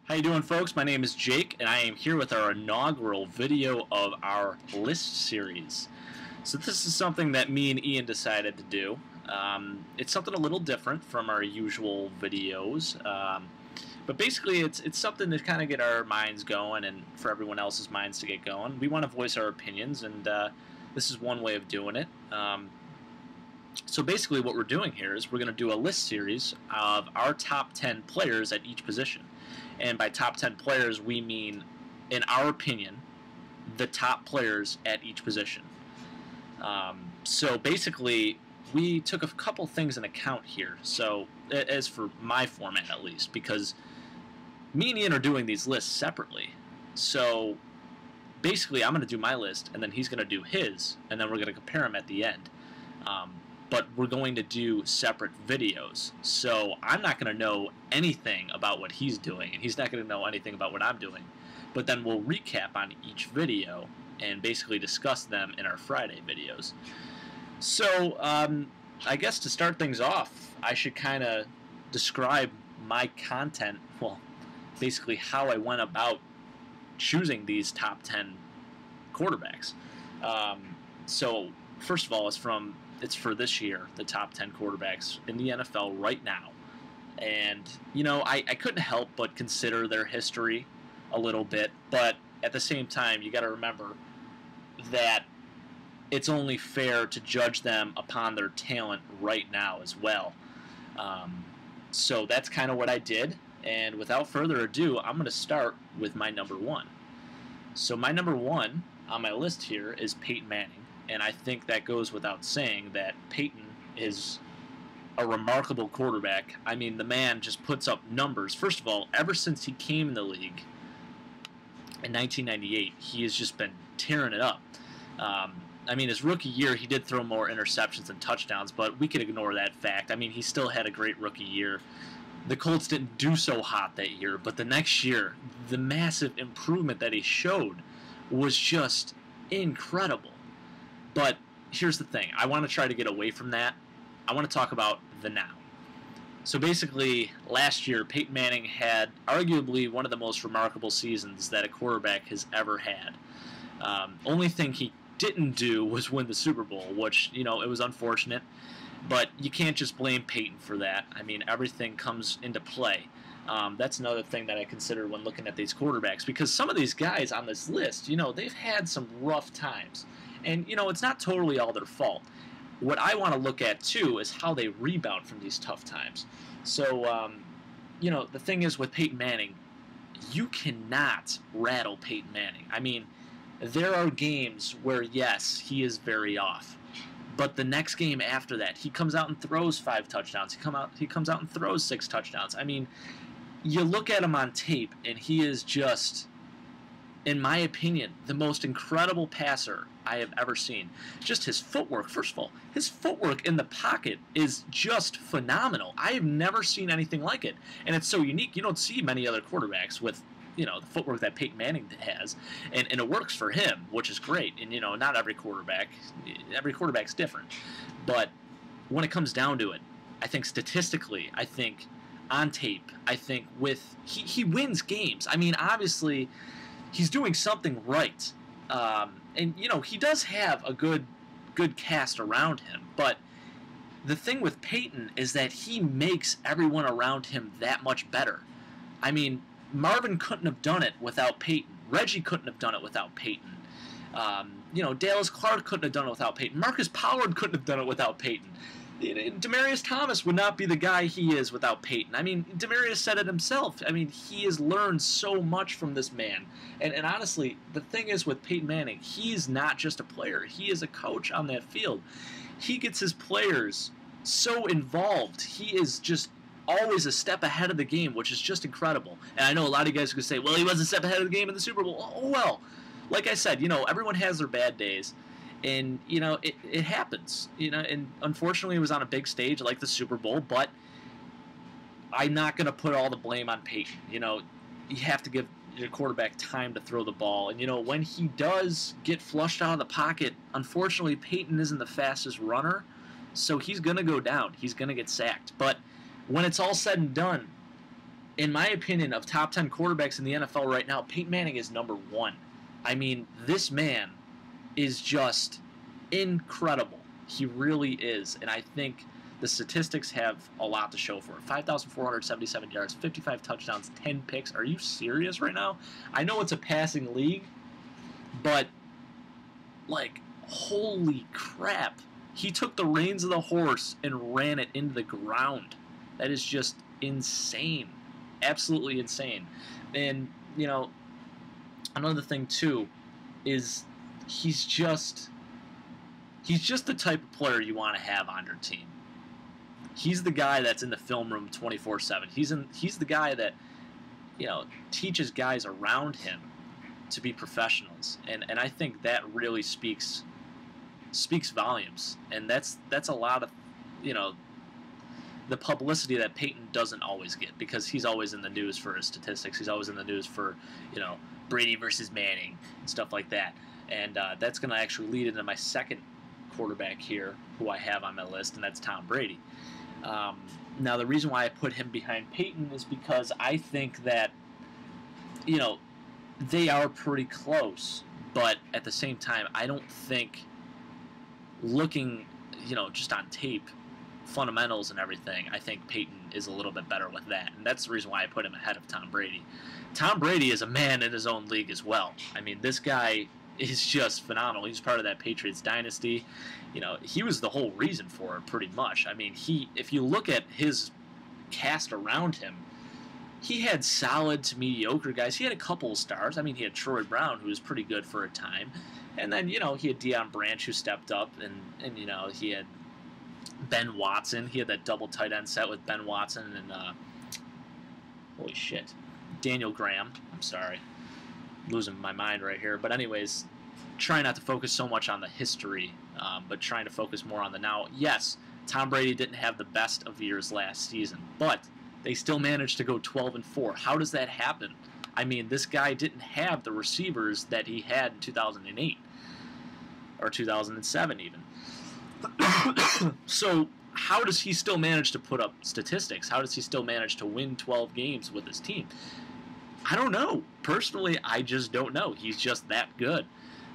How you doing, folks? My name is Jake, and I am here with our inaugural video of our list series. So this is something that me and Ian decided to do. It's something a little different from our usual videos, but basically it's something to kind of get our minds going and for everyone else's minds to get going. We want to voice our opinions, and this is one way of doing it. So basically what we're doing here is we're going to do a list series of our top 10 players at each position. And by top 10 players, we mean, in our opinion, the top players at each position. So basically, we took a couple things in account here. So, as for my format at least, because me and Ian are doing these lists separately. So, basically, I'm going to do my list, and then he's going to do his, and then we're going to compare them at the end. But we're going to do separate videos. So I'm not going to know anything about what he's doing, and he's not going to know anything about what I'm doing. But then we'll recap on each video and basically discuss them in our Friday videos. So I guess to start things off, I should kind of describe my content, well, basically how I went about choosing these top 10 quarterbacks. So first of all, it's for this year, the top 10 quarterbacks in the NFL right now. And, you know, I couldn't help but consider their history a little bit, but at the same time, you got to remember that it's only fair to judge them upon their talent right now as well. So that's kind of what I did, and without further ado, I'm going to start with my number one. So my number one on my list here is Peyton Manning. And I think that goes without saying that Peyton is a remarkable quarterback. I mean, the man just puts up numbers. First of all, ever since he came in the league in 1998, he has just been tearing it up. I mean, his rookie year, he did throw more interceptions than touchdowns, but we could ignore that fact. I mean, he still had a great rookie year. The Colts didn't do so hot that year, but the next year, the massive improvement that he showed was just incredible. But here's the thing. I want to try to get away from that. I want to talk about the now. So basically, last year, Peyton Manning had arguably one of the most remarkable seasons that a quarterback has ever had. Only thing he didn't do was win the Super Bowl, which, you know, it was unfortunate. But you can't just blame Peyton for that. I mean, everything comes into play. That's another thing that I consider when looking at these quarterbacks, because some of these guys on this list, you know, they've had some rough times. And, you know, it's not totally all their fault. What I want to look at, too, is how they rebound from these tough times. So, you know, the thing is with Peyton Manning, you cannot rattle Peyton Manning. I mean, there are games where, yes, he is very off. But the next game after that, he comes out and throws 5 touchdowns. He comes out and throws 6 touchdowns. I mean, you look at him on tape, and he is just, in my opinion, the most incredible passer I have ever seen. Just his footwork, first of all, his footwork in the pocket is just phenomenal. I have never seen anything like it. And it's so unique. You don't see many other quarterbacks with, you know, the footwork that Peyton Manning has. And it works for him, which is great. And, you know, not every quarterback's different. But when it comes down to it, I think statistically, I think on tape, I think with, he wins games. I mean, obviously, he's doing something right. And, you know, he does have a good cast around him. But the thing with Peyton is that he makes everyone around him that much better. I mean, Marvin couldn't have done it without Peyton. Reggie couldn't have done it without Peyton. You know, Dallas Clark couldn't have done it without Peyton. Marcus Pollard couldn't have done it without Peyton. Demaryius Thomas would not be the guy he is without Peyton. I mean, Demaryius said it himself. I mean, he has learned so much from this man. And honestly, the thing is with Peyton Manning, he's not just a player. He is a coach on that field. He gets his players so involved. He is just always a step ahead of the game, which is just incredible. And I know a lot of you guys could say, well, he was a step ahead of the game in the Super Bowl. Oh, well. Like I said, you know, everyone has their bad days. And, you know, it happens. You know, and unfortunately it was on a big stage like the Super Bowl, but I'm not going to put all the blame on Peyton. You know, you have to give your quarterback time to throw the ball. And, you know, when he does get flushed out of the pocket, unfortunately Peyton isn't the fastest runner, so he's going to go down. He's going to get sacked. But when it's all said and done, in my opinion, of top 10 quarterbacks in the NFL right now, Peyton Manning is number 1. I mean, this man is just incredible. He really is. And I think the statistics have a lot to show for it. 5,477 yards, 55 touchdowns, 10 picks. Are you serious right now? I know it's a passing league, but, like, holy crap. He took the reins of the horse and ran it into the ground. That is just insane. Absolutely insane. And, you know, another thing, too, is he's just the type of player you want to have on your team. He's the guy that's in the film room 24/7. He's the guy that, you know, teaches guys around him to be professionals. And I think that really speaks volumes. And that's a lot of, you know, the publicity that Peyton doesn't always get, because he's always in the news for his statistics. He's always in the news for, you know, Brady versus Manning and stuff like that. And that's going to actually lead into my second quarterback here who I have on my list, and that's Tom Brady. Now, the reason why I put him behind Peyton is because I think that, you know, they are pretty close. But at the same time, I don't think, looking, you know, just on tape, fundamentals and everything, I think Peyton is a little bit better with that. And that's the reason why I put him ahead of Tom Brady. Tom Brady is a man in his own league as well. I mean, this guy is just phenomenal. He's part of that Patriots dynasty. You know, he was the whole reason for it, pretty much. I mean, if you look at his cast around him, he had solid to mediocre guys. He had a couple of stars. I mean, he had Troy Brown, who was pretty good for a time. And then, you know, he had Deion Branch, who stepped up. And you know, he had Ben Watson. He had that double tight end set with Ben Watson and, holy shit, Daniel Graham. I'm sorry. I'm losing my mind right here. But anyways, try not to focus so much on the history, but trying to focus more on the now. Yes, Tom Brady didn't have the best of years last season, but they still managed to go 12-4. How does that happen? I mean, this guy didn't have the receivers that he had in 2008 or 2007 even. So how does he still manage to put up statistics? How does he still manage to win 12 games with his team? I don't know. Personally, I just don't know. He's just that good.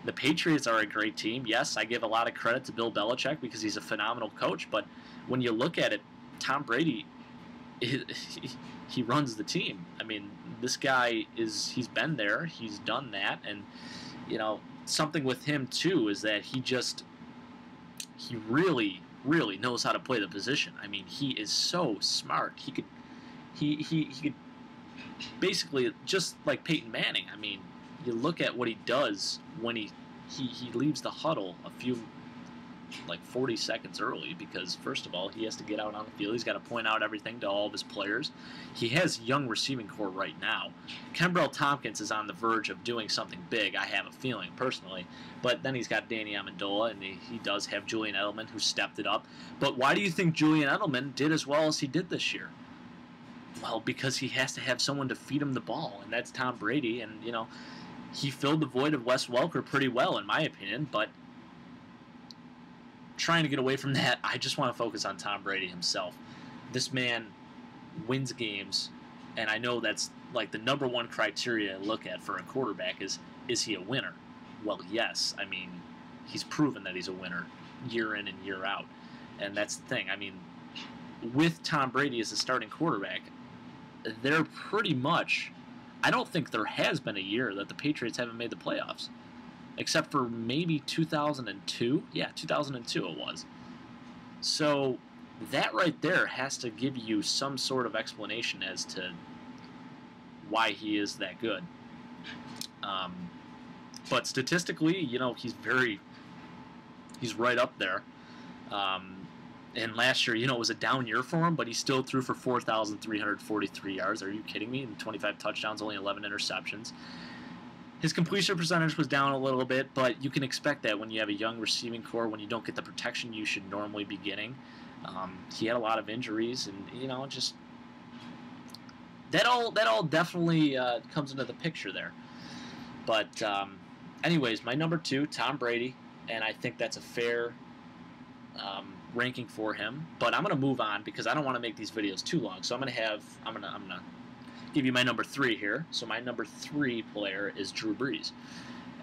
The Patriots are a great team. Yes, I give a lot of credit to Bill Belichick because he's a phenomenal coach, but when you look at it, Tom Brady, he runs the team. I mean, this guy he's been there, he's done that, and, you know, something with him too is that he really, really knows how to play the position. I mean, he is so smart. He could basically, just like Peyton Manning. I mean, you look at what he does when he leaves the huddle a few, like 40 seconds early, because first of all, he has to get out on the field. He's got to point out everything to all of his players. He has young receiving core right now. Kenbrell Tompkins is on the verge of doing something big, I have a feeling, personally. But then he's got Danny Amendola, and he does have Julian Edelman, who stepped it up. But why do you think Julian Edelman did as well as he did this year? Well, because he has to have someone to feed him the ball, and that's Tom Brady. And, you know, he filled the void of Wes Welker pretty well, in my opinion, but trying to get away from that, I just want to focus on Tom Brady himself. This man wins games, and I know that's like the number one criteria to look at for a quarterback is he a winner? Well, yes. I mean, he's proven that he's a winner year in and year out, and that's the thing. I mean, with Tom Brady as a starting quarterback, they're pretty much, I don't think there has been a year that the Patriots haven't made the playoffs. Except for maybe 2002. Yeah, 2002 it was. So that right there has to give you some sort of explanation as to why he is that good. But statistically, you know, he's right up there. And last year, you know, it was a down year for him, but he still threw for 4,343 yards. Are you kidding me? And 25 touchdowns, only 11 interceptions. His completion percentage was down a little bit, but you can expect that when you have a young receiving core, when you don't get the protection you should normally be getting. He had a lot of injuries, and, you know, just that all definitely comes into the picture there. But anyways, my number 2, Tom Brady, and I think that's a fair ranking for him. But I'm gonna move on because I don't want to make these videos too long. So I'm gonna give you my number 3 here. So my number 3 player is Drew Brees.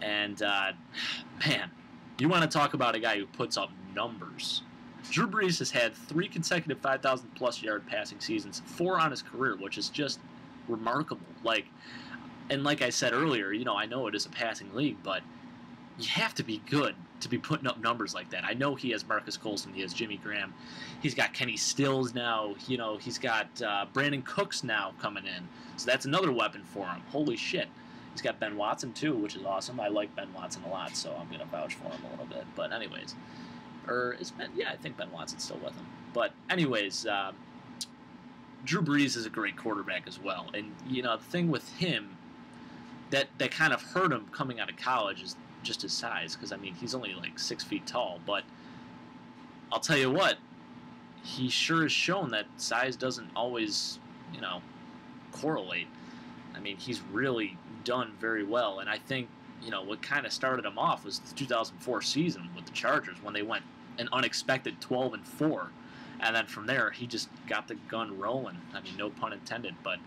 And, man, you want to talk about a guy who puts up numbers. Drew Brees has had 3 consecutive 5,000-plus yard passing seasons, 4 on his career, which is just remarkable. Like I said earlier, I know it is a passing league, but you have to be good to be putting up numbers like that. I know he has Marcus Colston, he has Jimmy Graham, he's got Kenny Stills now, he's got Brandon Cooks now coming in, so that's another weapon for him. Holy shit. He's got Ben Watson too, which is awesome. I like Ben Watson a lot, so I'm going to vouch for him a little bit. But anyways, I think Ben Watson's still with him. But anyways, Drew Brees is a great quarterback as well. And, the thing with him that kind of hurt him coming out of college is just his size. Because, he's only like 6 feet tall. But I'll tell you what, he sure has shown that size doesn't always, correlate. He's really done very well. And I think, what kind of started him off was the 2004 season with the Chargers when they went an unexpected 12-4. And then from there, he just got the gun rolling. No pun intended, but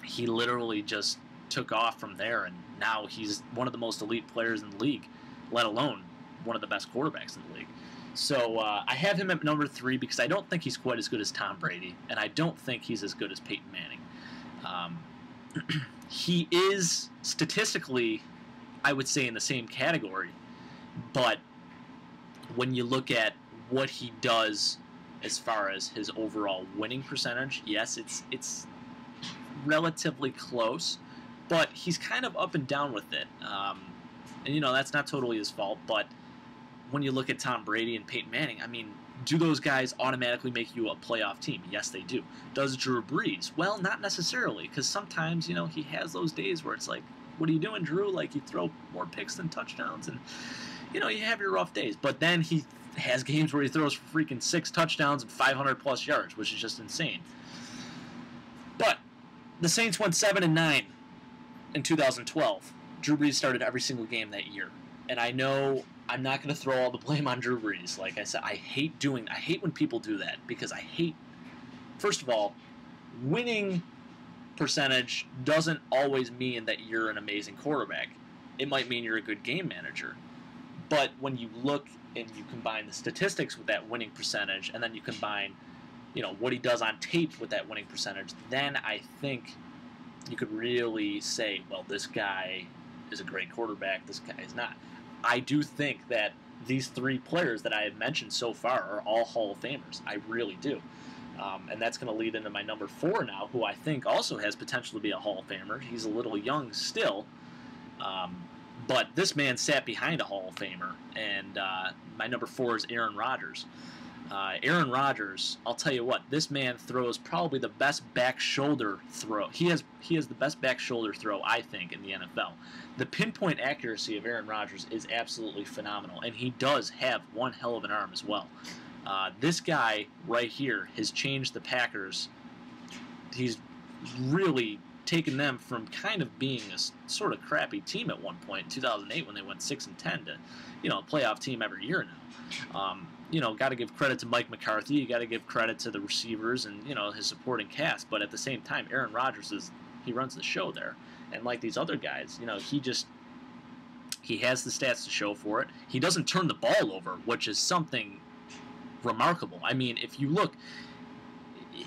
he literally just took off from there, and now he's one of the most elite players in the league, let alone one of the best quarterbacks in the league. So I have him at number 3 because I don't think he's quite as good as Tom Brady, and I don't think he's as good as Peyton Manning. He is statistically, I would say, in the same category, but when you look at what he does as far as his overall winning percentage, yes, it's relatively close, but he's kind of up and down with it. And, that's not totally his fault, but when you look at Tom Brady and Peyton Manning, do those guys automatically make you a playoff team? Yes, they do. Does Drew Brees? Well, not necessarily, because sometimes, he has those days where it's like, what are you doing, Drew? Like, you throw more picks than touchdowns, and, you have your rough days. But then he has games where he throws for freaking 6 touchdowns and 500-plus yards, which is just insane. But the Saints went 7-9 in 2012. Drew Brees started every single game that year. And I know I'm not going to throw all the blame on Drew Brees. Like I said, I hate when people do that, because first of all, winning percentage doesn't always mean that you're an amazing quarterback. It might mean you're a good game manager. But when you look and you combine the statistics with that winning percentage, and then you combine, what he does on tape with that winning percentage, then I think you could really say, well, this guy is a great quarterback, this guy is not. I do think that these 3 players that I have mentioned so far are all Hall of Famers. I really do. And that's going to lead into my number 4 now, who I think also has potential to be a Hall of Famer. He's a little young still, but this man sat behind a Hall of Famer, and my number 4 is Aaron Rodgers. Aaron Rodgers, I'll tell you what, this man throws probably the best back shoulder throw. He has the best back shoulder throw, I think, in the NFL. The pinpoint accuracy of Aaron Rodgers is absolutely phenomenal, and he does have one hell of an arm as well. This guy right here has changed the Packers. He's really taken them from kind of being a sort of crappy team at one point in 2008 when they went 6-10 to, a playoff team every year now. Got to give credit to Mike McCarthy. You got to give credit to the receivers and, his supporting cast. But at the same time, Aaron Rodgers he runs the show there. And like these other guys, he has the stats to show for it. He doesn't turn the ball over, which is something remarkable. If you look,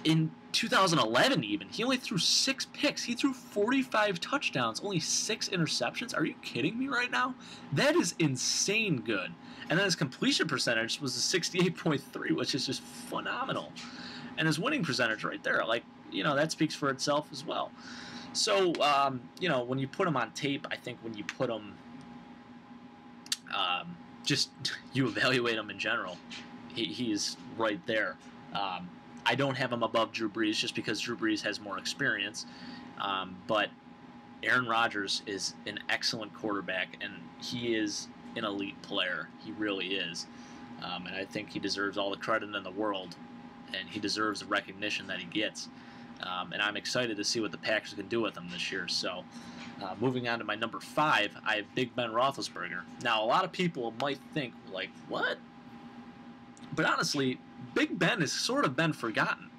in 2011 even, he only threw 6 picks. He threw 45 touchdowns, only 6 interceptions. Are you kidding me right now? That is insane good. And then his completion percentage was a 68.3, which is just phenomenal. And his winning percentage right there, that speaks for itself as well. So, when you put him on tape, I think when you put him, you evaluate him in general, he's right there. I don't have him above Drew Brees just because Drew Brees has more experience. But Aaron Rodgers is an excellent quarterback, and he is an elite player. He really is. And I think he deserves all the credit in the world, and he deserves the recognition that he gets. And I'm excited to see what the Packers can do with him this year. So, moving on to my number 5, I have Big Ben Roethlisberger. Now, a lot of people might think, what? But honestly, Big Ben has sort of been forgotten.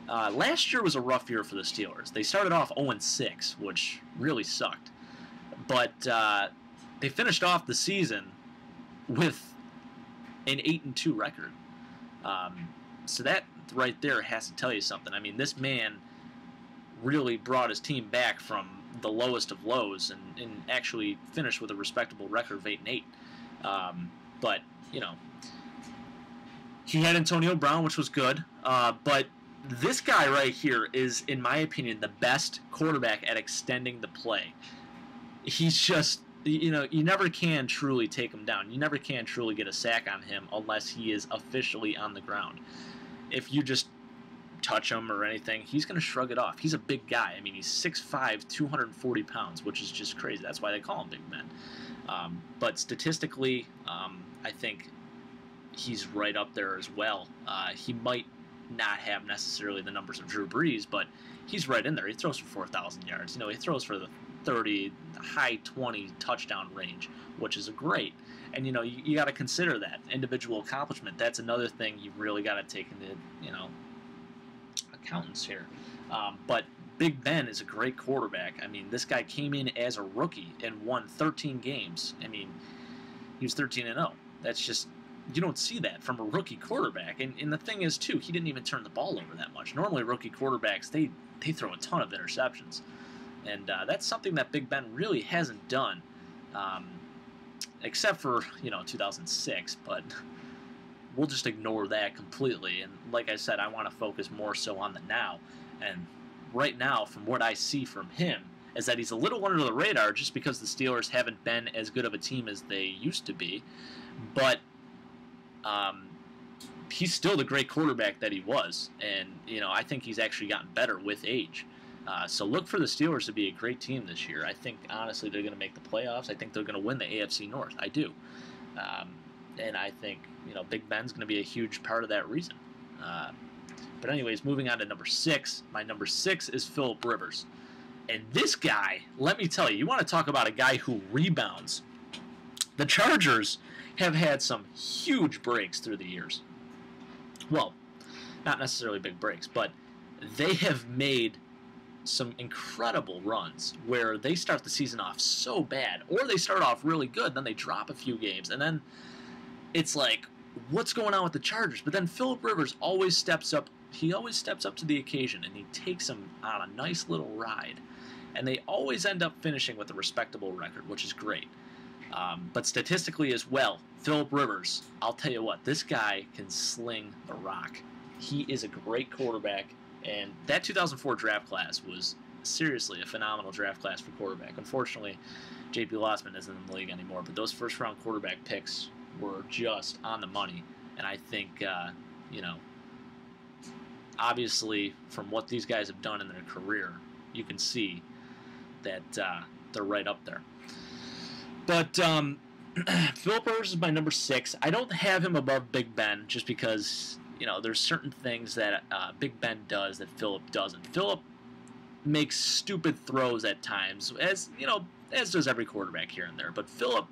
Last year was a rough year for the Steelers. They started off 0-6, which really sucked. But they finished off the season with an 8-2 record. So that right there has to tell you something. I mean, this man really brought his team back from the lowest of lows and actually finished with a respectable record of 8-8. But, you know, he had Antonio Brown, which was good. But this guy right here is, in my opinion, the best quarterback at extending the play. He's just, you know, you never can truly take him down. You never can truly get a sack on him unless he is officially on the ground. If you just touch him or anything, he's going to shrug it off. He's a big guy. I mean, he's 6'5", 240 pounds, which is just crazy. That's why they call him Big Ben. But statistically, I think he's right up there as well. He might not have necessarily the numbers of Drew Brees, but he's right in there. He throws for 4,000 yards. You know, he throws for the 30, high 20 touchdown range, which is great. And, you know, you got to consider that individual accomplishment. That's another thing you've really got to take into, you know, accountants here. But Big Ben is a great quarterback. I mean, this guy came in as a rookie and won 13 games. I mean, he was 13-0. That's just, you don't see that from a rookie quarterback. And the thing is, too, he didn't even turn the ball over that much. Normally, rookie quarterbacks, they throw a ton of interceptions. And that's something that Big Ben really hasn't done, except for, you know, 2006. But we'll just ignore that completely. And like I said, I want to focus more so on the now. And right now, from what I see from him, is that he's a little under the radar just because the Steelers haven't been as good of a team as they used to be. But he's still the great quarterback that he was. And, you know, I think he's actually gotten better with age. So look for the Steelers to be a great team this year. I think, honestly, they're going to make the playoffs. I think they're going to win the AFC North. I do. And I think, you know, Big Ben's going to be a huge part of that reason. But anyways, moving on to number 6. My number 6 is Phillip Rivers. And this guy, let me tell you, you want to talk about a guy who rebounds. The Chargers have had some huge breaks through the years. Well, not necessarily big breaks, but they have made some incredible runs where they start the season off so bad, or they start off really good, then they drop a few games, and then it's like, what's going on with the Chargers? But then Phillip Rivers always steps up. He always steps up to the occasion, and he takes them on a nice little ride. And they always end up finishing with a respectable record, which is great. But statistically as well, Phillip Rivers, I'll tell you what, this guy can sling the rock. He is a great quarterback, and that 2004 draft class was seriously a phenomenal draft class for quarterback. Unfortunately, J.P. Lossman isn't in the league anymore, but those first-round quarterback picks were just on the money. And I think, you know, obviously from what these guys have done in their career, you can see that they're right up there. But Phillip Rivers is my number 6. I don't have him above Big Ben just because, you know, there's certain things that Big Ben does that Phillip doesn't. Phillip makes stupid throws at times, as, you know, as does every quarterback here and there. But Phillip,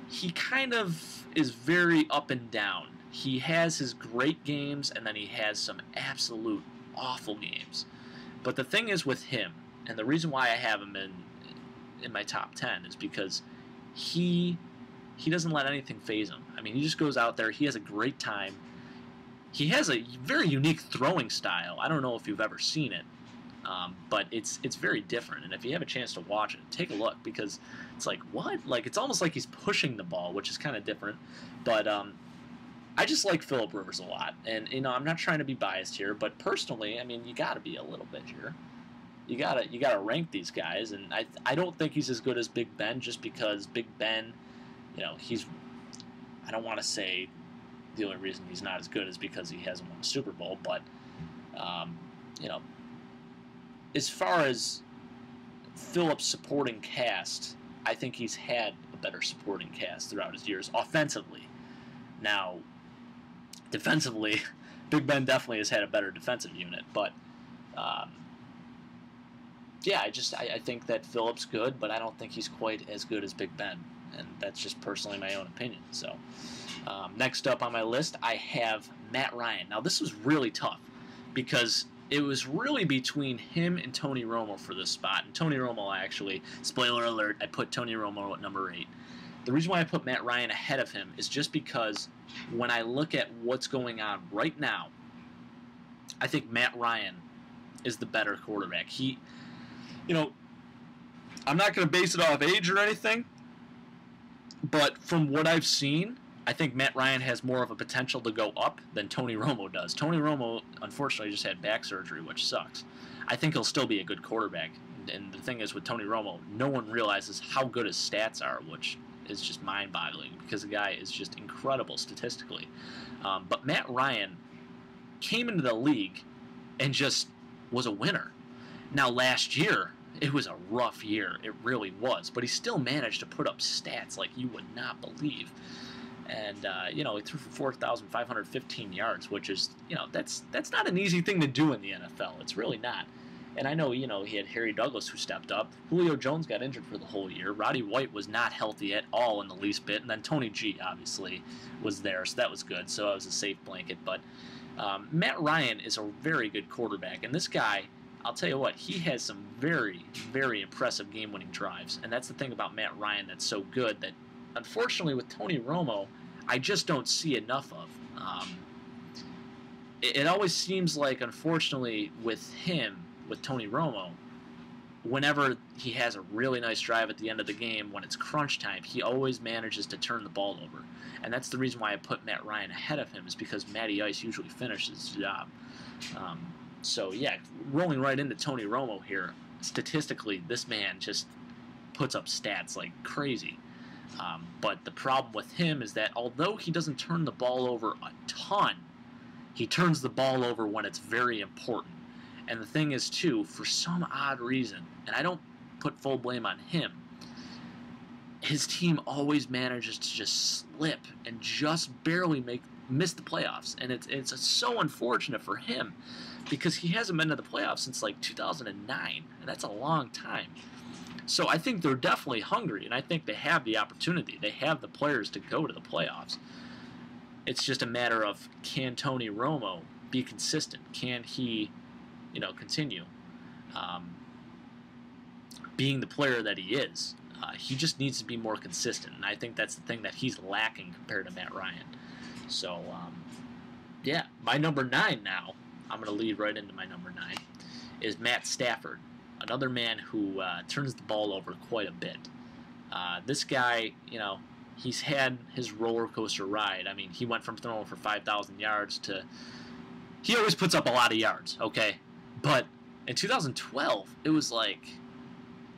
he kind of is very up and down. He has his great games, and then he has some absolute awful games. But the thing is with him, and the reason why I have him in my top 10 is because he doesn't let anything faze him. I mean, he just goes out there. He has a great time. He has a very unique throwing style. I don't know if you've ever seen it, but it's very different. And if you have a chance to watch it, take a look, because it's like, what? Like, it's almost like he's pushing the ball, which is kind of different. But I just like Phillip Rivers a lot. And, you know, I'm not trying to be biased here, but personally, I mean, you got to be a little bit here. You gotta rank these guys, and I don't think he's as good as Big Ben just because Big Ben, you know, I don't want to say the only reason he's not as good is because he hasn't won a Super Bowl, but you know, as far as Phillip's supporting cast, I think he's had a better supporting cast throughout his years offensively. Now, defensively, Big Ben definitely has had a better defensive unit, but yeah, I think that Phillip's good, but I don't think he's quite as good as Big Ben, and that's just personally my own opinion. So next up on my list, I have Matt Ryan. Now, this was really tough because it was really between him and Tony Romo for this spot. And Tony Romo, actually, spoiler alert, I put Tony Romo at number 8. The reason why I put Matt Ryan ahead of him is just because when I look at what's going on right now, I think Matt Ryan is the better quarterback. He, I'm not going to base it off age or anything, but from what I've seen, I think Matt Ryan has more of a potential to go up than Tony Romo does. Tony Romo, unfortunately, just had back surgery, which sucks. I think he'll still be a good quarterback. And the thing is, with Tony Romo, no one realizes how good his stats are, which is just mind-boggling because the guy is just incredible statistically. But Matt Ryan came into the league and just was a winner. Now, last year, it was a rough year. It really was. But he still managed to put up stats like you would not believe. And, he threw for 4,515 yards, which is, that's not an easy thing to do in the NFL. It's really not. And I know, he had Harry Douglas who stepped up. Julio Jones got injured for the whole year. Roddy White was not healthy at all in the least bit. And then Tony G, obviously, was there, so that was good. So that was a safe blanket. But Matt Ryan is a very good quarterback. And this guy, I'll tell you what, he has some very, very impressive game-winning drives. And that's the thing about Matt Ryan that's so good that, unfortunately, with Tony Romo, I just don't see enough of. It always seems like, unfortunately, with him, with Tony Romo, whenever he has a really nice drive at the end of the game, when it's crunch time, he always manages to turn the ball over. And that's the reason why I put Matt Ryan ahead of him, is because Matty Ice usually finishes the job. So, yeah, rolling right into Tony Romo here, statistically, this man just puts up stats like crazy. But the problem with him is that although he doesn't turn the ball over a ton, he turns the ball over when it's very important. And the thing is, too, for some odd reason, and I don't put full blame on him, his team always manages to just slip and just barely miss the playoffs. And it's so unfortunate for him because he hasn't been to the playoffs since like 2009, and that's a long time. So I think they're definitely hungry, and I think they have the opportunity. They have the players to go to the playoffs. It's just a matter of, can Tony Romo be consistent? Can he, continue being the player that he is? He just needs to be more consistent, and I think that's the thing that he's lacking compared to Matt Ryan. So, my number 9 now, I'm going to lead right into my number 9, is Matt Stafford. Another man who turns the ball over quite a bit. This guy, he's had his roller coaster ride. I mean, he went from throwing for 5,000 yards to... He always puts up a lot of yards, okay? But in 2012, it was like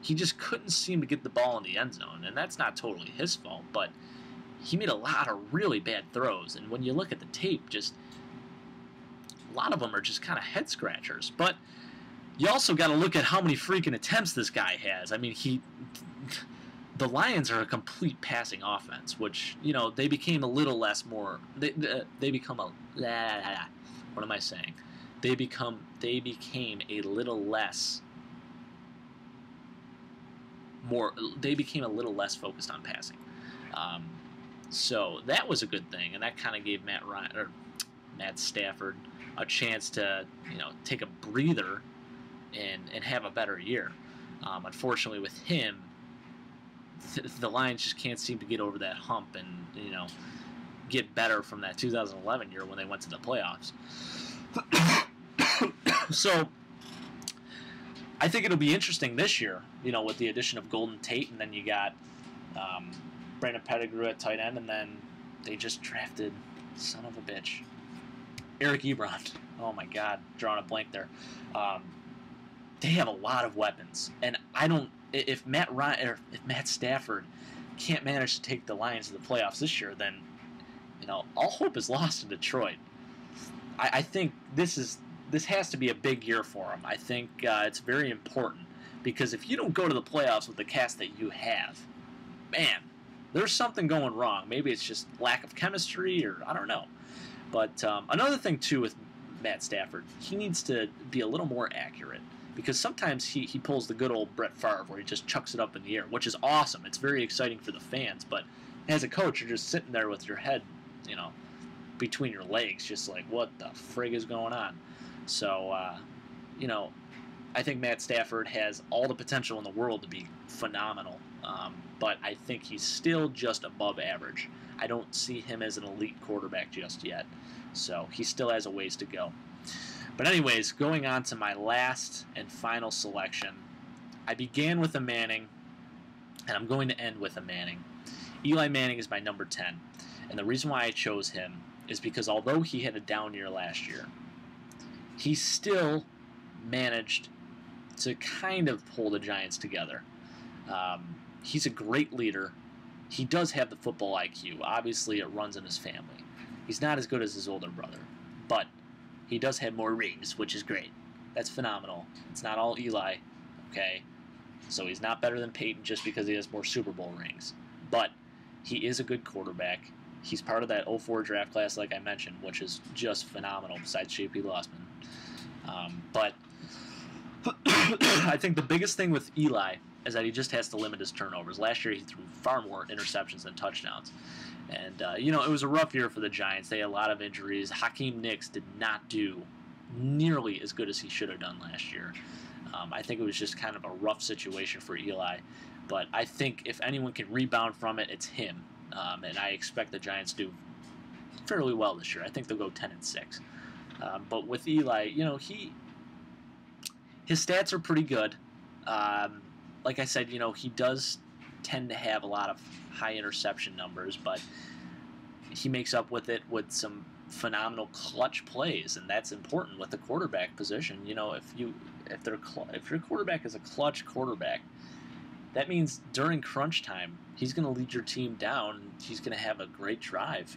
he just couldn't seem to get the ball in the end zone. And that's not totally his fault, but he made a lot of really bad throws. And when you look at the tape, just a lot of them are just kind of head-scratchers. But you also got to look at how many freaking attempts this guy has. I mean, the Lions are a complete passing offense, which, they became a little less more... They become a... What am I saying? They became a little less... They became a little less focused on passing. So that was a good thing, and that kind of gave Matt Stafford a chance to, take a breather and have a better year. Unfortunately, with him, the Lions just can't seem to get over that hump and, get better from that 2011 year when they went to the playoffs. So I think it'll be interesting this year, with the addition of Golden Tate, and then you got Brandon Pettigrew at tight end, and then they just drafted, son of a bitch, Eric Ebron. Oh my God, drawing a blank there. They have a lot of weapons, and if Matt Stafford can't manage to take the Lions to the playoffs this year, then all hope is lost in Detroit. I think this has to be a big year for him. I think it's very important, because if you don't go to the playoffs with the cast that you have, man, there's something going wrong. Maybe it's just lack of chemistry, or I don't know. But another thing too with Matt Stafford, he needs to be a little more accurate. Because sometimes he pulls the good old Brett Favre where he just chucks it up in the air, which is awesome. It's very exciting for the fans. But as a coach, you're just sitting there with your head, between your legs, just like, what the frig is going on? So, you know, I think Matt Stafford has all the potential in the world to be phenomenal, but I think he's still just above average. I don't see him as an elite quarterback just yet, so he still has a ways to go. But anyways, going on to my last and final selection, I began with a Manning, and I'm going to end with a Manning. Eli Manning is my number 10, and the reason why I chose him is because although he had a down year last year, he still managed to kind of pull the Giants together. He's a great leader. He does have the football IQ. Obviously, it runs in his family. He's not as good as his older brother, but he does have more rings, which is great. That's phenomenal. It's not all Eli, okay? So he's not better than Peyton just because he has more Super Bowl rings. But he is a good quarterback. He's part of that 04 draft class, like I mentioned, which is just phenomenal, besides J.P. Lossman. But I think the biggest thing with Eli is that he just has to limit his turnovers. Last year, he threw far more interceptions than touchdowns. And, it was a rough year for the Giants. They had a lot of injuries. Hakeem Nicks did not do nearly as good as he should have done last year. I think it was just kind of a rough situation for Eli. But I think if anyone can rebound from it, it's him. And I expect the Giants to do fairly well this year. I think they'll go 10-6. But with Eli, his stats are pretty good. Like I said, he does tend to have a lot of high interception numbers, but he makes up with it with some phenomenal clutch plays, and that's important with the quarterback position. If your quarterback is a clutch quarterback, that means during crunch time, he's going to lead your team down. He's going to have a great drive,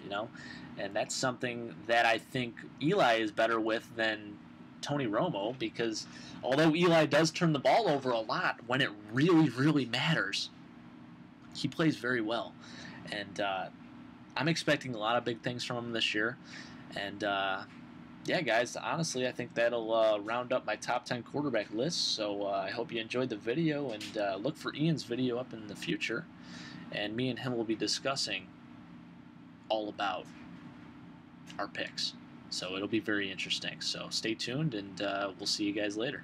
and that's something that I think Eli is better with than Tony Romo, because although Eli does turn the ball over a lot, when it really, really matters, he plays very well. And I'm expecting a lot of big things from him this year. And, yeah, guys, honestly, I think that'll round up my top 10 quarterback list. So I hope you enjoyed the video, and look for Ian's video up in the future. And me and him will be discussing all about our picks. So it'll be very interesting. So stay tuned, and we'll see you guys later.